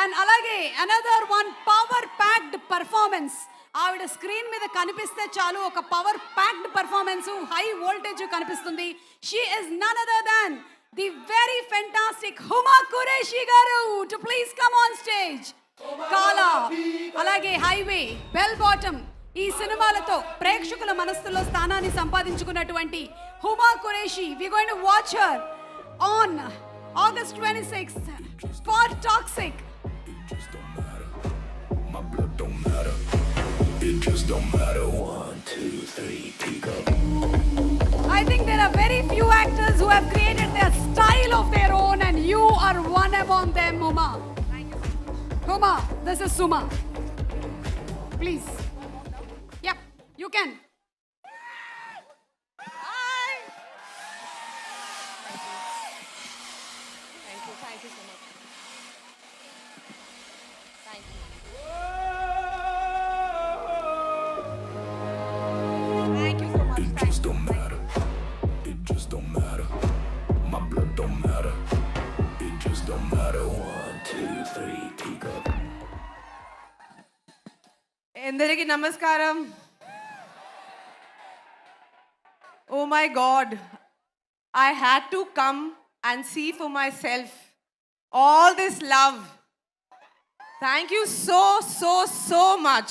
And అలాగే another one power packed performance. ఆవిడ screen మీద కనిపిస్తే చాలు ఒక power packed performance, high voltage కనిపిస్తుంది. She is none other than the very fantastic Huma Qureshi garu. To please come on stage. Kaala, అలాగే highway, bell bottom ఈ సినిమాలతో ప్రేక్షకుల మనస్సులో స్థానాన్ని సంపాదించుకున్నటువంటి Huma Qureshi. We going to watch her on August 26th for Toxic. My blood don't matter. It just don't matter. 1, 2, 3, peak up. I think there are very few actors who have created their style of their own, and you are one among them, Huma. Huma, this is Suma. Please. Yep, you can. Thank you so much. Thank you. Thank you so much. It just don't matter. It just don't matter. My blood don't matter. It just don't matter. 1, 2, 3, peak up. అందరికీ నమస్కారం. Oh my God, I had to come and see for myself all this love. Thank you so much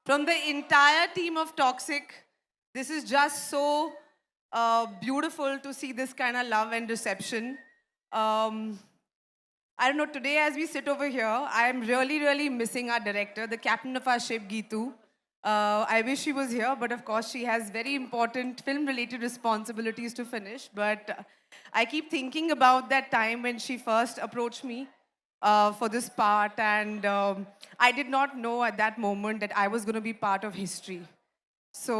from the entire team of Toxic. This is just so beautiful to see this kind of love and reception. I don't know, today as we sit over here, I am really missing our director, the captain of our ship, Geetu. I wish she was here, but of course she has very important film-related responsibilities to finish. But I keep thinking about that time when she first approached me for this part, and I did not know at that moment that I was going to be part of history. So,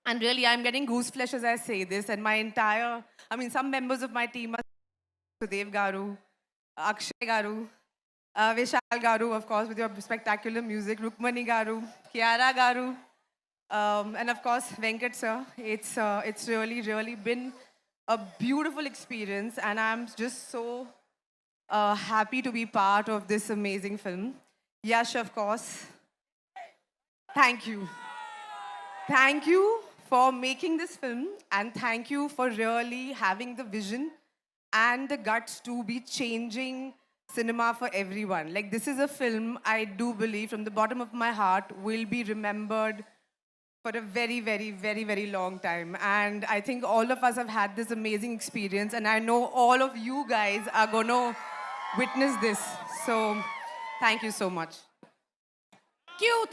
and really, I'm getting goose flesh as I say this, and my entire, some members of my team are Sudev Garu, Akshay Garu, Vishal Garu, of course, with your spectacular music, Rukmani Garu, Kiara Garu, and of course, Venkat sir. It's really been a beautiful experience, and I'm just so happy to be part of this amazing film. Yash, of course, thank you. Thank you for making this film, and thank you for really having the vision and the guts to be changing cinema for everyone. Like, this is a film I do believe from the bottom of my heart will be remembered for a very long time. And I think all of us have had this amazing experience, and I know all of you guys are going to witness this. So, thank you so much.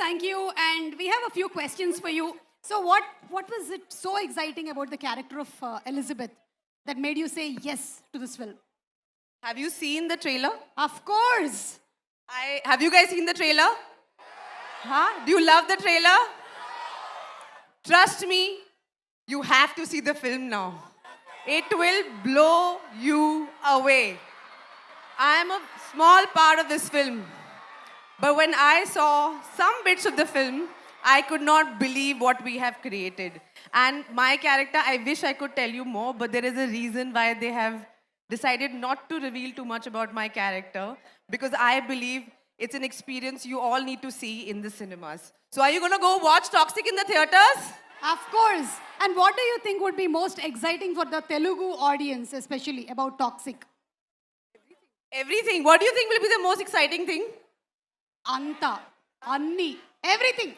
Thank you. And we have a few questions for you. So what was it so exciting about the character of Elizabeth that made you say yes to this film? Have you seen the trailer? Of course. Have you guys seen the trailer? Huh? Do you love the trailer? Trust me, you have to see the film now. It will blow you away. I am a small part of this film. But when I saw some bits of the film, I could not believe what we have created. And my character, I wish I could tell you more, but there is a reason why they have decided not to reveal too much about my character, because I believe it's an experience you all need to see in the cinemas. So are you going to go watch Toxic in the theaters? Of course. And what do you think would be most exciting for the Telugu audience, especially about Toxic? Everything. What do you think will be the most exciting thing? Anta, Anni, everything.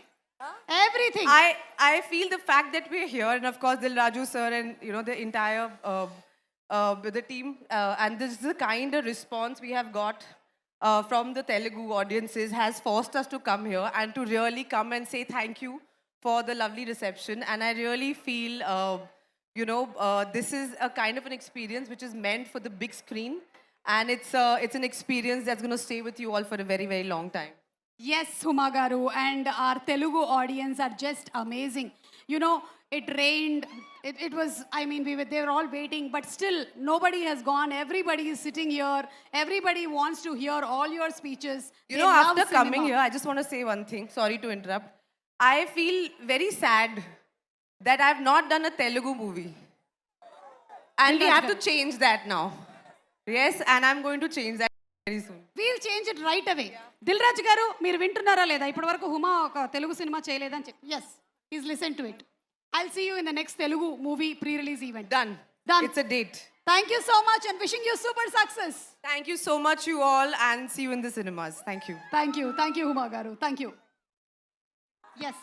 Everything. I feel the fact that we're here, and of course Dil Raju sir and the entire the team, and this is the kind of response we have got from the Telugu audiences has forced us to come here and to really come and say thank you for the lovely reception. And I really feel this is a kind of an experience which is meant for the big screen, and it's an experience that's going to stay with you all for a very long time. Yes, Huma Garu, and our Telugu audience are just amazing. It rained. It was, they were all waiting, but still nobody has gone. Everybody is sitting here. Everybody wants to hear all your speeches. They love After cinema. coming here, I just want to say one thing. Sorry to interrupt. I feel very sad that I've not done a Telugu movie. And we have to change that now. Yes, and I'm going to change that. very soon. We'll change it right away. Dil Raju garu మీరు వింటున్నారా లేదా? ఇప్పటి వరకు హుమా ఒక Telugu cinema చేయలేదని చెప్పి yes is listen to it. I'll see you in the next Telugu movie pre release event. Done. Done. It's a date. Thank you so much and wishing you super success. Thank you so much, you all, and see you in the cinemas. Thank you. Thank you, Huma garu. Thank you. Yes.